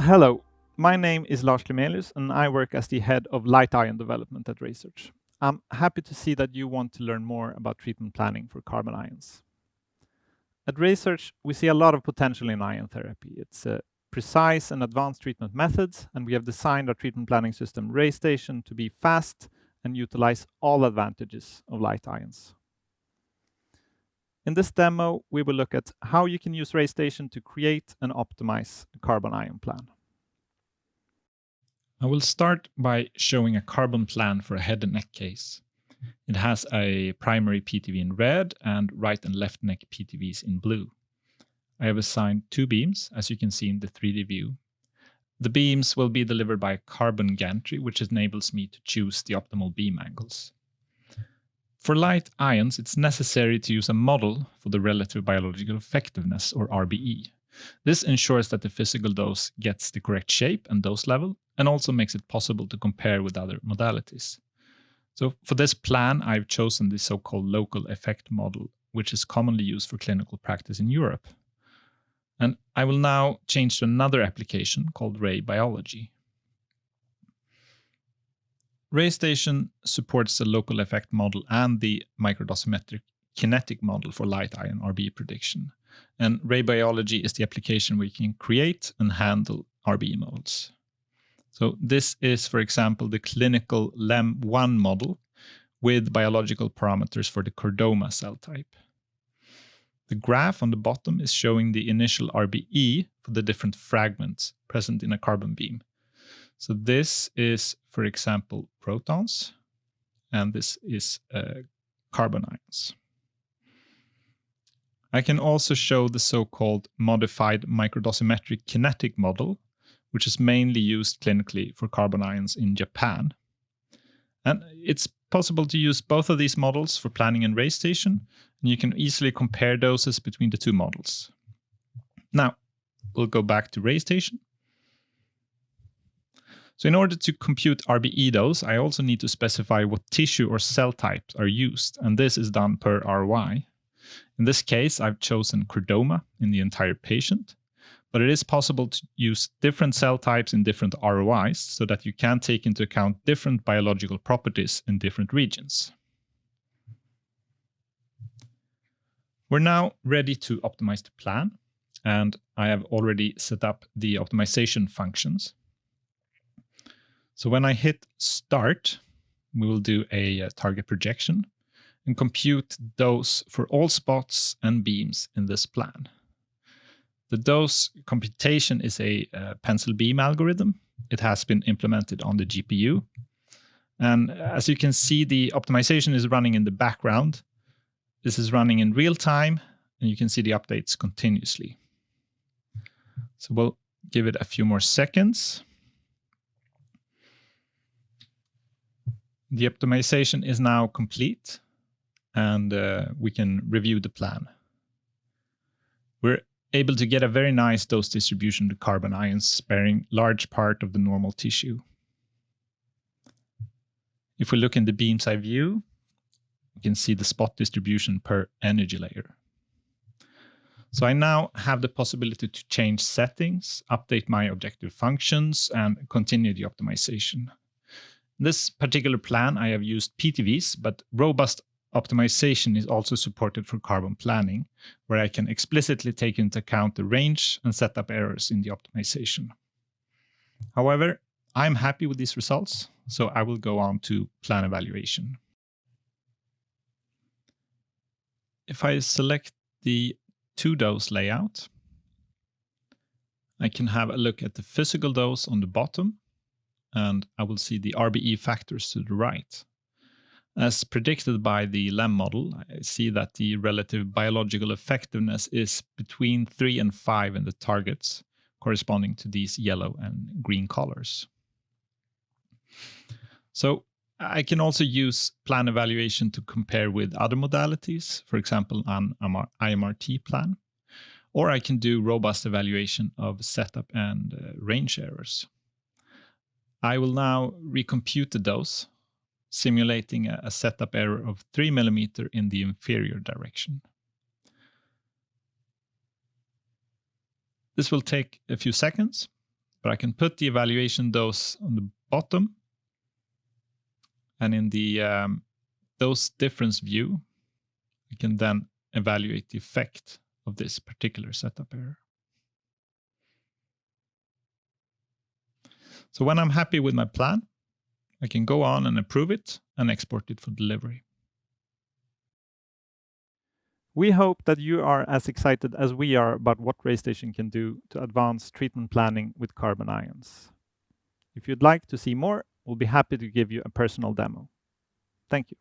Hello, my name is Lars Klemelius and I work as the head of light ion development at RaySearch. I'm happy to see that you want to learn more about treatment planning for carbon ions. At RaySearch, we see a lot of potential in ion therapy. It's precise and advanced treatment methods, and we have designed our treatment planning system RayStation to be fast and utilize all advantages of light ions. In this demo, we will look at how you can use RayStation to create and optimize a carbon ion plan. I will start by showing a carbon plan for a head and neck case. It has a primary PTV in red and right and left neck PTVs in blue. I have assigned 2 beams, as you can see in the 3D view. The beams will be delivered by a carbon gantry, which enables me to choose the optimal beam angles. For light ions, it's necessary to use a model for the relative biological effectiveness, or RBE. This ensures that the physical dose gets the correct shape and dose level, and also makes it possible to compare with other modalities. So for this plan, I've chosen the so-called local effect model, which is commonly used for clinical practice in Europe. And I will now change to another application called Ray Biology. RayStation supports the local effect model and the microdosimetric kinetic model for light ion RBE prediction. And Ray Biology is the application where you can create and handle RBE models. So this is, for example, the clinical LEM1 model with biological parameters for the chordoma cell type. The graph on the bottom is showing the initial RBE for the different fragments present in a carbon beam. So this is, for example, protons, and this is carbon ions. I can also show the so-called modified microdosimetric kinetic model, which is mainly used clinically for carbon ions in Japan. And it's possible to use both of these models for planning in RayStation, and you can easily compare doses between the 2 models. Now, we'll go back to RayStation. So in order to compute RBE dose, I also need to specify what tissue or cell types are used, and this is done per RY. In this case, I've chosen chordoma in the entire patient, but it is possible to use different cell types in different ROIs so that you can take into account different biological properties in different regions. We're now ready to optimize the plan, and I have already set up the optimization functions. So when I hit start, we will do a target projection and compute dose for all spots and beams in this plan. The dose computation is a pencil beam algorithm. It has been implemented on the GPU. And as you can see, the optimization is running in the background. This is running in real time, and you can see the updates continuously. So we'll give it a few more seconds. The optimization is now complete, and we can review the plan. We're able to get a very nice dose distribution to carbon ions, sparing large part of the normal tissue. If we look in the beam's eye view, you can see the spot distribution per energy layer. So I now have the possibility to change settings, update my objective functions, and continue the optimization. In this particular plan, I have used PTVs, but robust optimization is also supported for carbon planning, where I can explicitly take into account the range and setup errors in the optimization. However, I'm happy with these results, so I will go on to plan evaluation. If I select the 2-dose layout, I can have a look at the physical dose on the bottom, and I will see the RBE factors to the right. As predicted by the LEM model, I see that the relative biological effectiveness is between 3 and 5 in the targets, corresponding to these yellow and green colors. So I can also use plan evaluation to compare with other modalities, for example, an IMRT plan, or I can do robust evaluation of setup and range errors. I will now recompute the dose, simulating a setup error of 3 mm in the inferior direction. This will take a few seconds, but I can put the evaluation dose on the bottom. And in the dose difference view, I can then evaluate the effect of this particular setup error. So when I'm happy with my plan, I can go on and approve it and export it for delivery. We hope that you are as excited as we are about what RayStation can do to advance treatment planning with carbon ions. If you'd like to see more, we'll be happy to give you a personal demo. Thank you.